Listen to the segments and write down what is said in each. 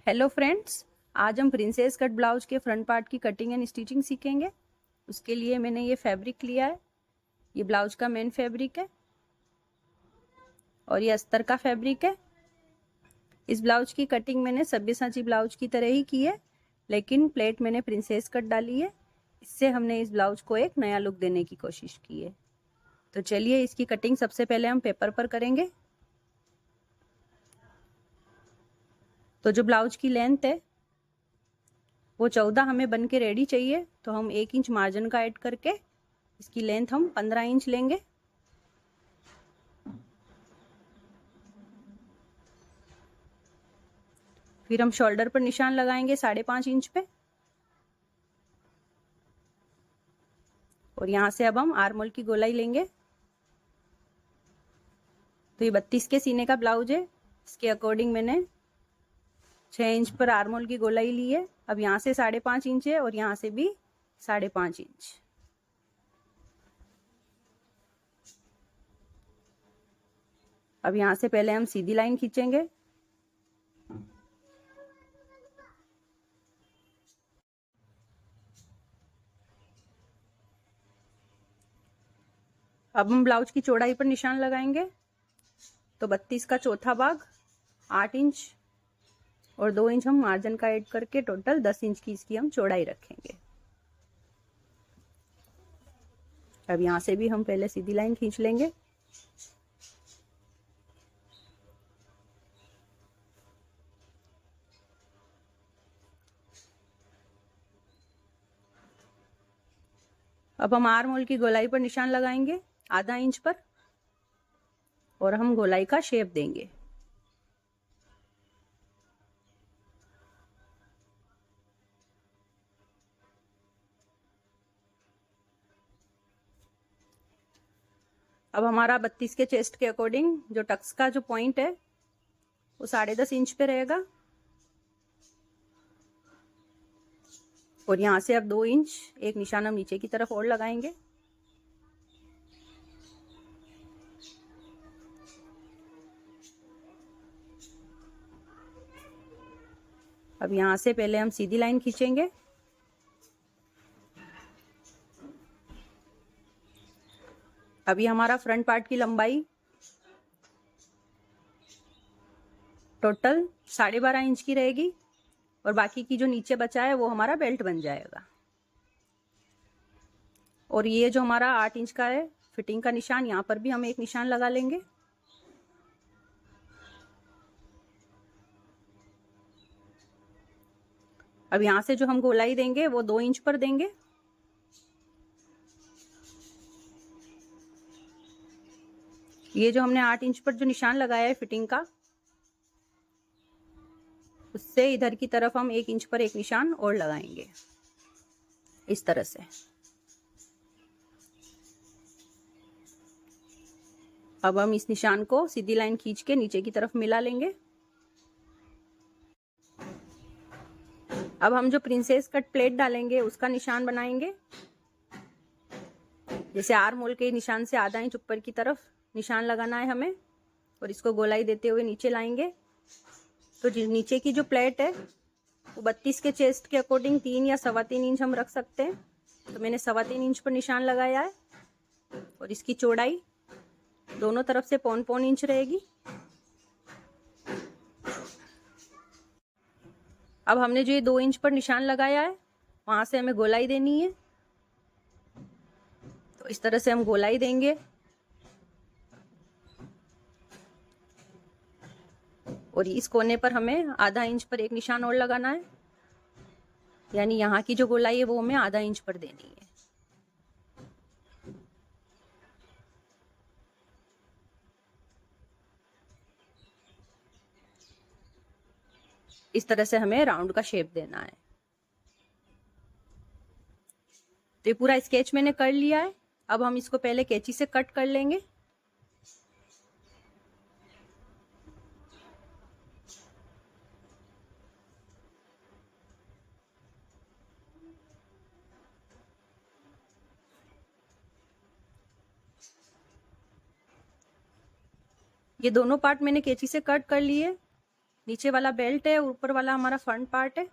Hello friends, आज हम princess cut blouse के फ्रंट पार्ट की कटिंग एंड स्टिचिंग सीखेंगे। उसके लिए मैंने ये फैब्रिक लिया है। ये ब्लाउज का मेन फैब्रिक है और ये अस्तर का फैब्रिक है। इस ब्लाउज की कटिंग मैंने सब्यसाची ब्लाउज की तरह ही की है, लेकिन प्लेट मैंने प्रिंसेस कट डाली है। इससे हमने इस ब्लाउज को एक नया लुक देने की कोशिश की है। तो चलिए इसकी कटिंग सबसे पहले हम पेपर पर करेंगे। तो जो ब्लाउज की लेंथ है वो 14 हमें बन के रेडी चाहिए, तो हम 1 इंच मार्जिन का ऐड करके इसकी लेंथ हम 15 इंच लेंगे। फिर हम शोल्डर पर निशान लगाएंगे 5.5 इंच पे, और यहाँ से अब हम आर्म होल की गोलाई लेंगे। तो ये 32 के सीने का ब्लाउज है, इसके अकॉर्डिंग मैंने 6 इंच पर आर्म होल की गोलाई ली है। अब यहाँ से 5.5 इंच है और यहाँ से भी 5.5 इंच। अब यहाँ से पहले हम सीधी लाइन खींचेंगे। अब हम ब्लाउज की चौड़ाई पर निशान लगाएंगे। तो 32 का चौथा भाग 8 इंच और 2 इंच हम मार्जिन का ऐड करके टोटल 10 इंच की इसकी हम चौड़ाई रखेंगे। अब यहाँ से भी हम पहले सीधी लाइन खींच लेंगे। अब हम आर्म होल की गोलाई पर निशान लगाएंगे आधा इंच पर, और हम गोलाई का शेप देंगे। अब हमारा 32 के चेस्ट के अकॉर्डिंग जो टक्स का जो पॉइंट है वो 10.5 इंच पे रहेगा, और यहाँ से अब 2 इंच एक निशान हम नीचे की तरफ और लगाएंगे। अब यहाँ से पहले हम सीधी लाइन खींचेंगे। अभी हमारा फ्रंट पार्ट की लंबाई टोटल 12.5 इंच की रहेगी, और बाकी की जो नीचे बचा है वो हमारा बेल्ट बन जाएगा। और ये जो हमारा 8 इंच का है फिटिंग का निशान, यहाँ पर भी हम एक निशान लगा लेंगे। अब यहाँ से जो हम गोलाई देंगे वो 2 इंच पर देंगे। ये जो हमने 8 इंच पर जो निशान लगाया है फिटिंग का, उससे इधर की तरफ हम 1 इंच पर एक निशान और लगाएंगे इस तरह से। अब हम इस निशान को सीधी लाइन खींच के नीचे की तरफ मिला लेंगे। अब हम जो प्रिंसेस कट प्लेट डालेंगे उसका निशान बनाएंगे। जैसे आर्म होल के निशान से आधा इंच ऊपर की तरफ निशान लगाना है हमें, और इसको गोलाई देते हुए नीचे लाएंगे। तो नीचे की जो प्लेट है वो 32 के चेस्ट के अकॉर्डिंग 3 या 3.25 इंच हम रख सकते हैं। तो मैंने 3.25 इंच पर निशान लगाया है, और इसकी चौड़ाई दोनों तरफ से 0.25 इंच रहेगी। अब हमने जो ये 2 इंच पर निशान लगाया है वहां से हमें गोलाई देनी है। तो इस तरह से हम गोलाई देंगे, और इस कोने पर हमें आधा इंच पर एक निशान और लगाना है, यानी यहाँ की जो गोलाई है वो हमें आधा इंच पर देनी है। इस तरह से हमें राउंड का शेप देना है। तो ये पूरा स्केच मैंने कर लिया है। अब हम इसको पहले कैंची से कट कर लेंगे। ये दोनों पार्ट मैंने कैंची से कट कर लिए। नीचे वाला बेल्ट है, ऊपर वाला हमारा फ्रंट पार्ट है।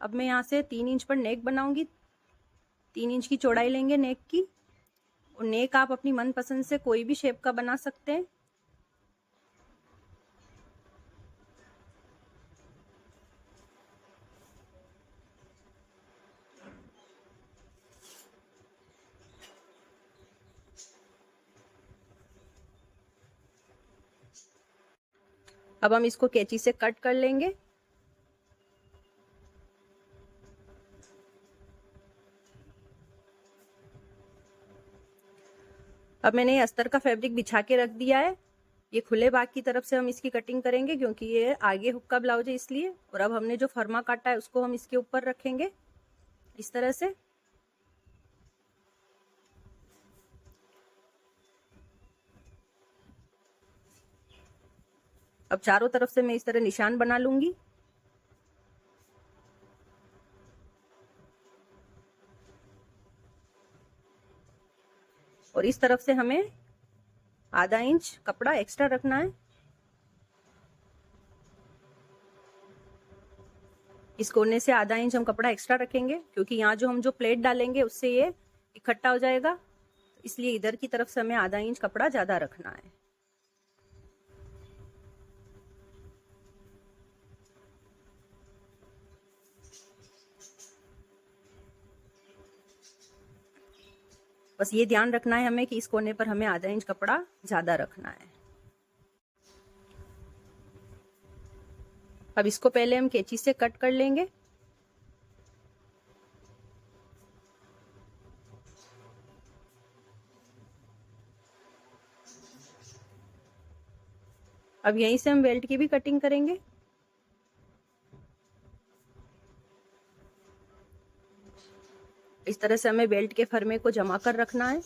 अब मैं यहाँ से 3 इंच पर नेक बनाऊंगी। 3 इंच की चौड़ाई लेंगे नेक की, और नेक आप अपनी मनपसंद से कोई भी शेप का बना सकते हैं। अब हम इसको कैंची से कट कर लेंगे। अब मैंने ये अस्तर का फैब्रिक बिछा के रख दिया है। ये खुले भाग की तरफ से हम इसकी कटिंग करेंगे, क्योंकि ये आगे हुक का ब्लाउज है इसलिए। और अब हमने जो फर्मा काटा है उसको हम इसके ऊपर रखेंगे इस तरह से। अब चारों तरफ से मैं इस तरह निशान बना लूंगी। और इस तरफ से हमें आधा इंच कपड़ा एक्स्ट्रा रखना है। इस कोने से आधा इंच हम कपड़ा एक्स्ट्रा रखेंगे, क्योंकि यहाँ जो हम जो प्लेट डालेंगे उससे ये इकट्ठा हो जाएगा, इसलिए इधर की तरफ से हमें आधा इंच कपड़ा ज्यादा रखना है। बस ये ध्यान रखना है हमें कि इस कोने पर हमें आधा इंच कपड़ा ज्यादा रखना है। अब इसको पहले हम कैंची से कट कर लेंगे। अब यहीं से हम बेल्ट की भी कटिंग करेंगे। इस तरह से हमें बेल्ट के फरमे को जमा कर रखना है।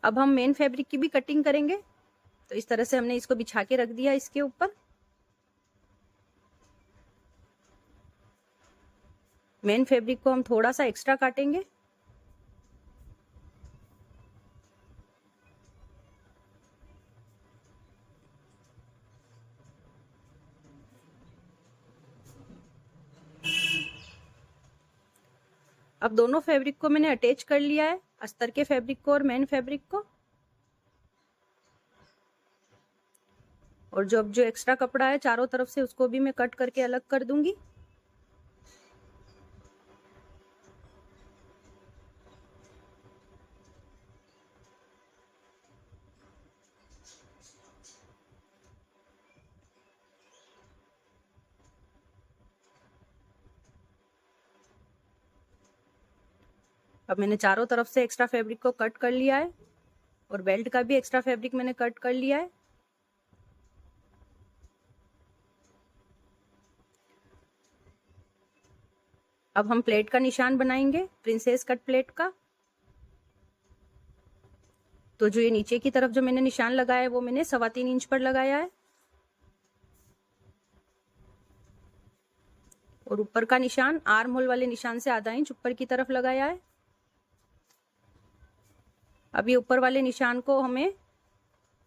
अब हम मेन फैब्रिक की भी कटिंग करेंगे। तो इस तरह से हमने इसको बिछा के रख दिया इसके ऊपर। मेन फैब्रिक को हम थोड़ा सा एक्स्ट्रा काटेंगे। अब दोनों फैब्रिक को मैंने अटैच कर लिया है, अस्तर के फैब्रिक को और मेन फैब्रिक को। और जो एक्स्ट्रा कपड़ा है चारों तरफ से उसको भी मैं कट करके अलग कर दूंगी। अब मैंने चारों तरफ से एक्स्ट्रा फैब्रिक को कट कर लिया है, और बेल्ट का भी एक्स्ट्रा फैब्रिक मैंने कट कर लिया है। अब हम प्लेट का निशान बनाएंगे, प्रिंसेस कट प्लेट का। तो जो ये नीचे की तरफ जो मैंने निशान लगाया है वो मैंने 3.25 इंच पर लगाया है, और ऊपर का निशान आर्म होल वाले निशान से आधा इंच ऊपर की तरफ लगाया है। अब ये ऊपर वाले निशान को हमें,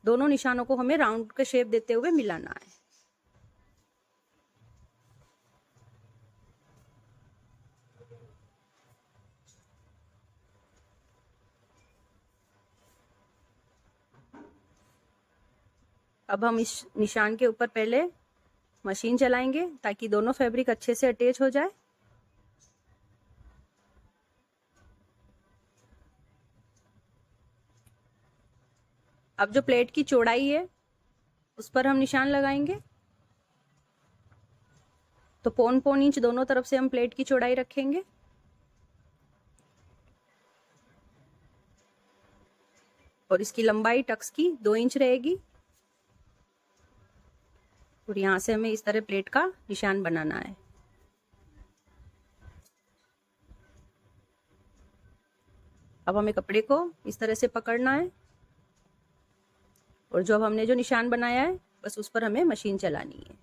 दोनों निशानों को हमें राउंड का शेप देते हुए मिलाना है। अब हम इस निशान के ऊपर पहले मशीन चलाएंगे ताकि दोनों फैब्रिक अच्छे से अटैच हो जाए। अब जो प्लेट की चौड़ाई है उस पर हम निशान लगाएंगे। तो 1.25 इंच दोनों तरफ से हम प्लेट की चौड़ाई रखेंगे। और इसकी लंबाई टक्स की 2 इंच रहेगी। और यहाँ से हमें इस तरह प्लेट का निशान बनाना है। अब हमें कपड़े को इस तरह से पकड़ना है और जो अब हमने जो निशान बनाया है बस उस पर हमें मशीन चलानी है।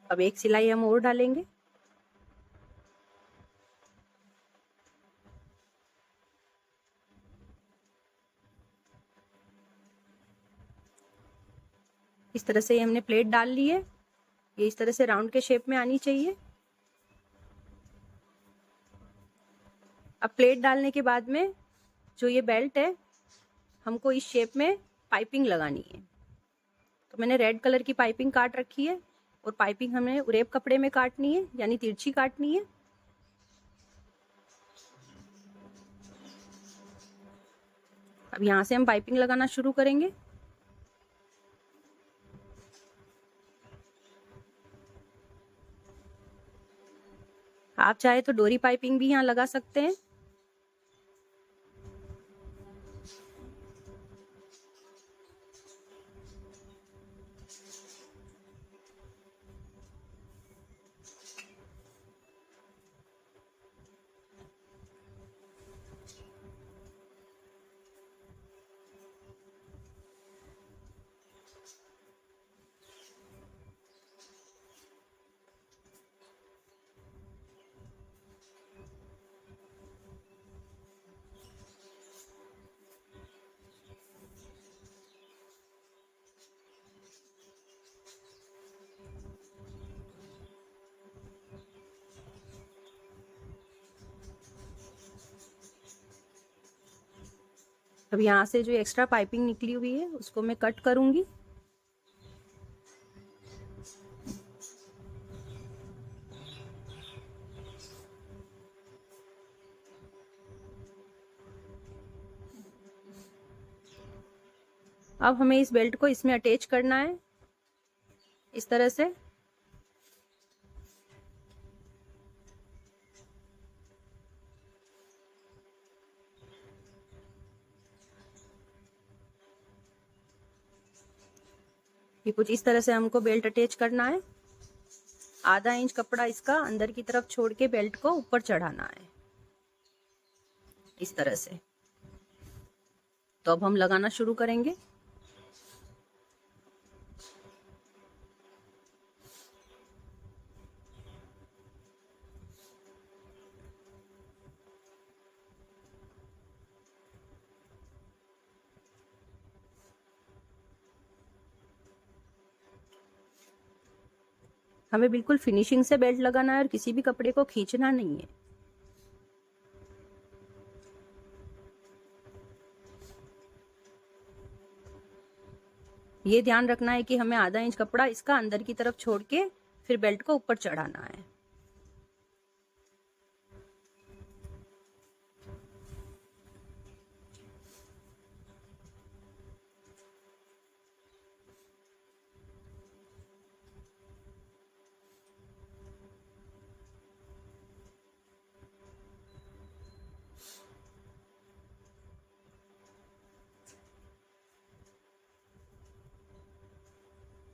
अब एक सिलाई हम और डालेंगे। इस तरह से हमने प्लेट डाल ली है, ये इस तरह से राउंड के शेप में आनी चाहिए। अब प्लेट डालने के बाद में जो ये बेल्ट है हमको इस शेप में पाइपिंग लगानी है। तो मैंने रेड कलर की पाइपिंग काट रखी है और पाइपिंग हमें उरेप कपड़े में काटनी है, यानी तिरछी काटनी है। अब यहाँ से हम पाइपिंग लगाना शुरू करेंगे। आप चाहे तो डोरी पाइपिंग भी यहाँ लगा सकते हैं। अब यहाँ से जो एक्स्ट्रा पाइपिंग निकली हुई है उसको मैं कट करूंगी। अब हमें इस बेल्ट को इसमें अटैच करना है इस तरह से। ये कुछ इस तरह से हमको बेल्ट अटैच करना है। आधा इंच कपड़ा इसका अंदर की तरफ छोड़ के बेल्ट को ऊपर चढ़ाना है इस तरह से। तो अब हम लगाना शुरू करेंगे। हमें बिल्कुल फिनिशिंग से बेल्ट लगाना है और किसी भी कपड़े को खींचना नहीं है। ये ध्यान रखना है कि हमें आधा इंच कपड़ा इसका अंदर की तरफ छोड़ के फिर बेल्ट को ऊपर चढ़ाना है।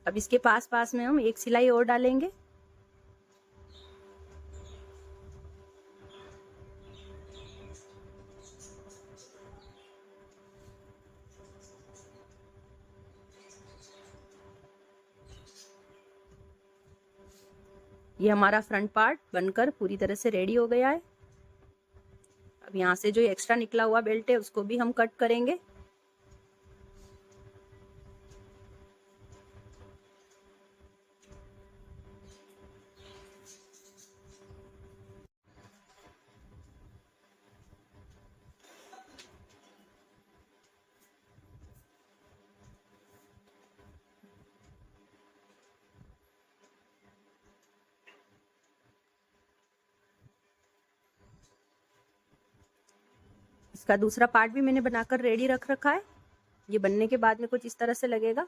अब इसके पास पास में हम एक सिलाई और डालेंगे। ये हमारा फ्रंट पार्ट बनकर पूरी तरह से रेडी हो गया है। अब यहाँ से जो एक्स्ट्रा निकला हुआ बेल्ट है उसको भी हम कट करेंगे। इसका दूसरा पार्ट भी मैंने बनाकर रेडी रख रखा है। ये बनने के बाद में कुछ इस तरह से लगेगा।